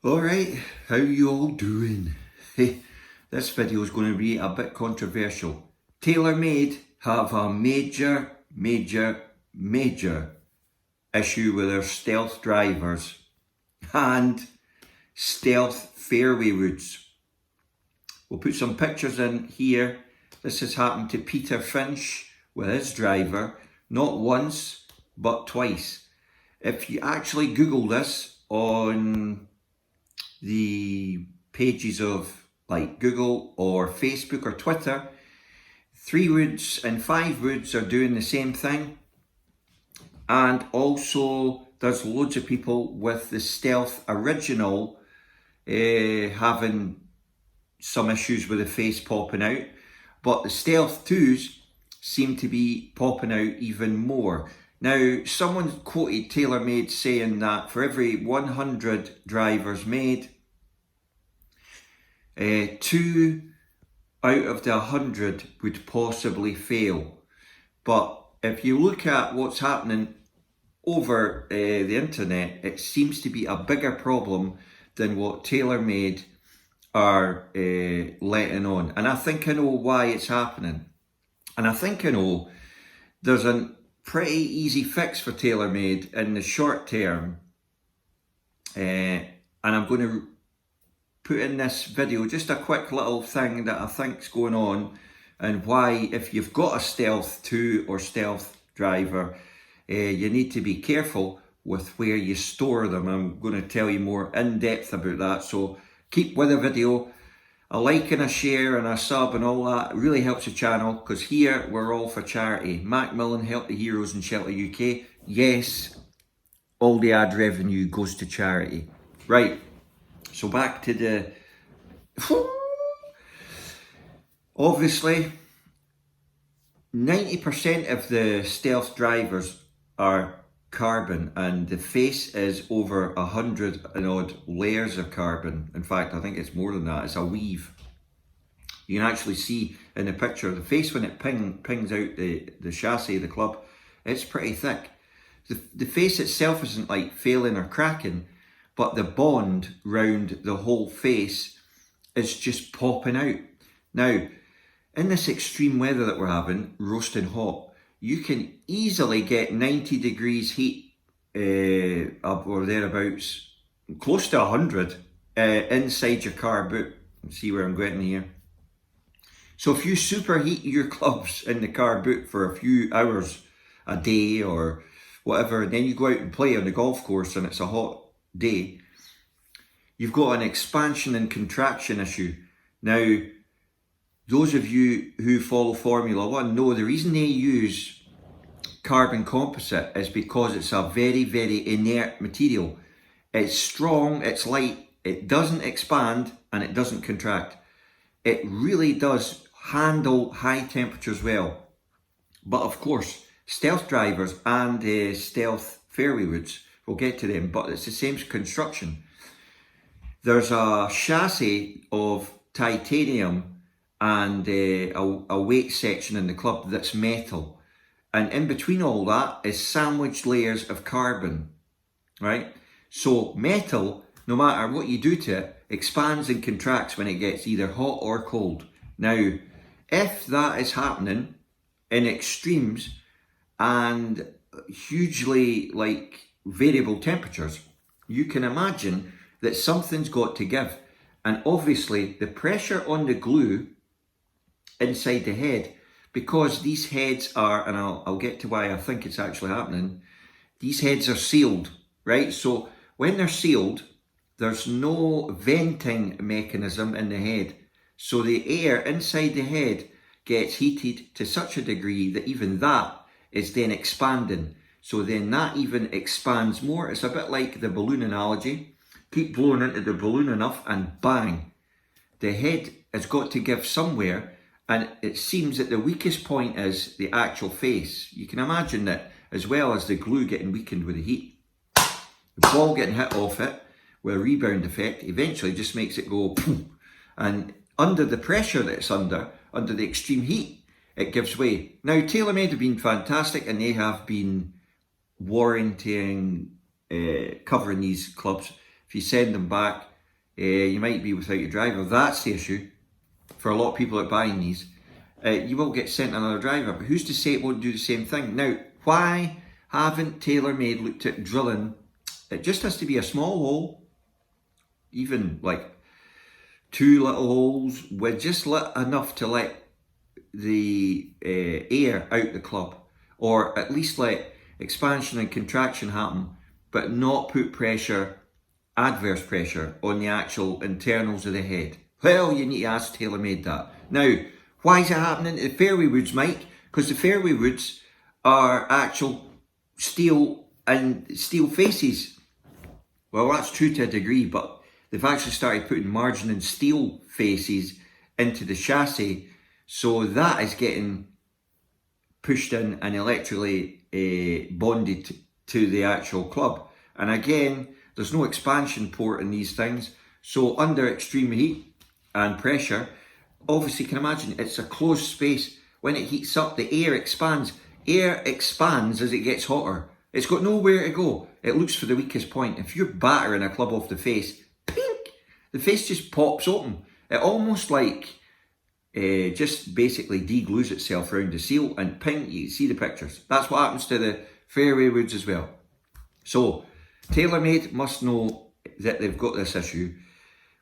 Alright, how you all doing? Hey, this video is going to be a bit controversial. TaylorMade have a major issue with their stealth drivers and stealth fairway woods. We'll put some pictures in here. This has happened to Peter Finch with his driver, not once, but twice. If you actually Google this on the pages of like Google or Facebook or Twitter, 3 woods and 5 woods are doing the same thing. And also there's loads of people with the Stealth Original having some issues with the face popping out, but the Stealth 2s seem to be popping out even more. Now, someone quoted TaylorMade saying that for every 100 drivers made, 2 out of the 100 would possibly fail. But if you look at what's happening over the internet, it seems to be a bigger problem than what TaylorMade are letting on. And I think I know why it's happening. And I think I know there's a pretty easy fix for TaylorMade in the short term. And I'm going to put in this video just a quick little thing that I think's going on, and why, if you've got a Stealth 2 or Stealth driver, you need to be careful with where you store them. I'm going to tell you more in depth about that, so keep with the video. A like and a share and a sub and all that really helps the channel, because here we're all for charity. Macmillan Help the Heroes in Shelter UK. Yes, all the ad revenue goes to charity. Right, so back to the... Obviously, 90% of the Stealth drivers are carbon, and the face is over 100 and odd layers of carbon. In fact, I think it's more than that. It's a weave. You can actually see in the picture the face when it pings out the chassis of the club. It's pretty thick. The face itself isn't like failing or cracking, but the bond round the whole face is just popping out. Now, in this extreme weather that we're having, roasting hot, you can easily get 90 degrees heat up or thereabouts, close to 100 inside your car boot. See where I'm getting here. So if you superheat your clubs in the car boot for a few hours a day or whatever, and then you go out and play on the golf course and it's a hot day, you've got an expansion and contraction issue. Now, those of you who follow Formula One know the reason they use carbon composite is because it's a very inert material. It's strong, it's light, it doesn't expand and it doesn't contract. It really does handle high temperatures well. But of course, Stealth drivers and Stealth fairway woods, we'll get to them, but it's the same construction. There's a chassis of titanium and a weight section in the club that's metal, and in between all that is sandwiched layers of carbon, right? So metal, no matter what you do to it, expands and contracts when it gets either hot or cold. Now, if that is happening in extremes and hugely like variable temperatures, you can imagine that something's got to give. And obviously the pressure on the glue inside the head, because these heads are, and I'll get to why I think it's actually happening, these heads are sealed, right? So when they're sealed, there's no venting mechanism in the head. So the air inside the head gets heated to such a degree that even that is then expanding. So then that even expands more. It's a bit like the balloon analogy. Keep blowing into the balloon enough and bang. The head has got to give somewhere, and it seems that the weakest point is the actual face. You can imagine that, as well as the glue getting weakened with the heat. The ball getting hit off it with a rebound effect eventually just makes it go boom. And under the pressure that it's under the extreme heat, it gives way. Now, TaylorMade have been fantastic, and they have been warrantying, covering these clubs. If you send them back, you might be without your driver. That's the issue for a lot of people that are buying these. You will get sent another driver, but who's to say it won't do the same thing? Now, why haven't TaylorMade looked at drilling? It just has to be a small hole, even like 2 little holes, with just enough to let the air out the club, or at least let expansion and contraction happen, but not put pressure, adverse pressure, on the actual internals of the head. Well, you need to ask TaylorMade that. Now, why is it happening to the fairway woods, Mike? Because the fairway woods are actual steel and steel faces. Well, that's true to a degree, but they've actually started putting margin and steel faces into the chassis, so that is getting pushed in and electrically bonded to the actual club. And again, there's no expansion port in these things, so under extreme heat and pressure, obviously you can imagine it's a closed space. When it heats up, the air expands. Air expands as it gets hotter. It's got nowhere to go. It looks for the weakest point. If you're battering a club off the face, pink, the face just pops open. It almost like just basically deglues itself around the seal, and ping, you see the pictures. That's what happens to the fairway woods as well. So TaylorMade must know that they've got this issue.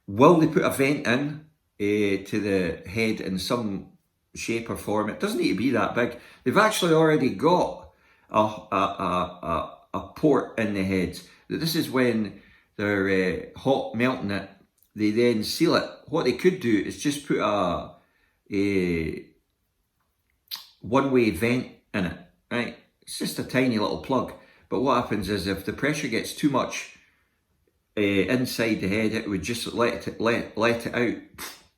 Will they put a vent in to the head in some shape or form? It doesn't need to be that big. They've actually already got a port in the heads. This is when they're hot melting it, they then seal it. What they could do is just put a one-way vent in it, right? It's just a tiny little plug. But what happens is if the pressure gets too much inside the head, it would just let it out,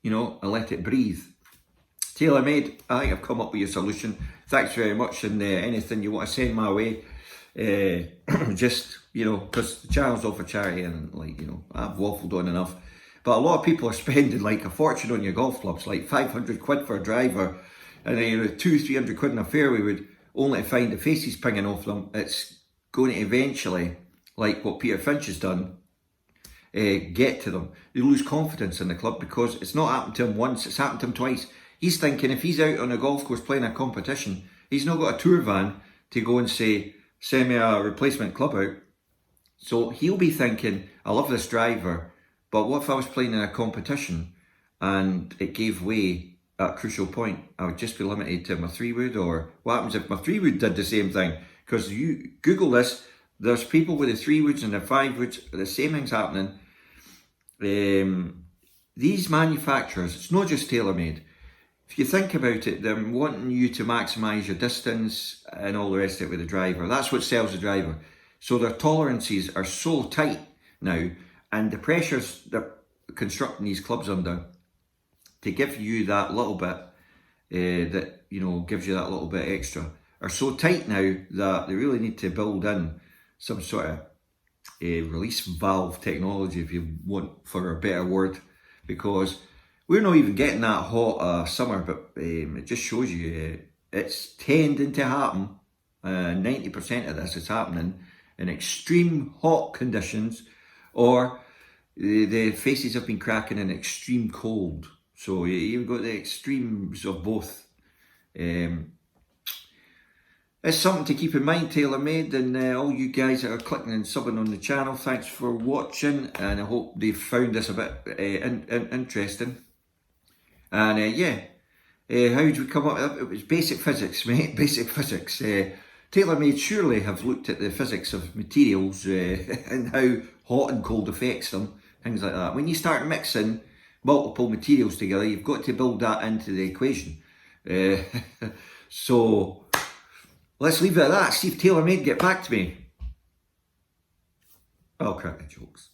you know, and let it breathe. TaylorMade, I think I've come up with your solution. Thanks very much, and anything you want to send my way, just, you know, because the channel's all for charity, and like, you know, I've waffled on enough. But a lot of people are spending like a fortune on your golf clubs, like 500 quid for a driver, and then, you know, 200-300 quid in a fairway wood, only to find the faces pinging off them. It's going to eventually, like what Peter Finch has done, get to them. They lose confidence in the club because it's not happened to him once, it's happened to him twice. He's thinking if he's out on a golf course playing a competition, he's not got a tour van to go and say, send me a replacement club out. So he'll be thinking, I love this driver, but what if I was playing in a competition and it gave way at a crucial point? I would just be limited to my 3-wood, or what happens if my 3-wood did the same thing? Because you Google this, there's people with the 3-woods and the 5-woods, the same thing's happening. These manufacturers, it's not just TaylorMade. If you think about it, they're wanting you to maximise your distance and all the rest of it with the driver. That's what sells the driver. So their tolerances are so tight now, and the pressures they're constructing these clubs under to give you that little bit, that, you know, gives you that little bit extra, are so tight now that they really need to build in some sort of release valve technology, if you want for a better word, because we're not even getting that hot summer, but it just shows you it's tending to happen. 90% of this is happening in extreme hot conditions, or the faces have been cracking in extreme cold. So you've got the extremes of both. It's something to keep in mind, TaylorMade, and all you guys that are clicking and subbing on the channel, thanks for watching, and I hope they found this a bit interesting. And how did we come up with that? It was basic physics, mate, basic physics. TaylorMade surely have looked at the physics of materials and how hot and cold affects them, things like that. When you start mixing multiple materials together, you've got to build that into the equation. So let's leave it at that. See if TaylorMade get back to me. I'll crack the jokes.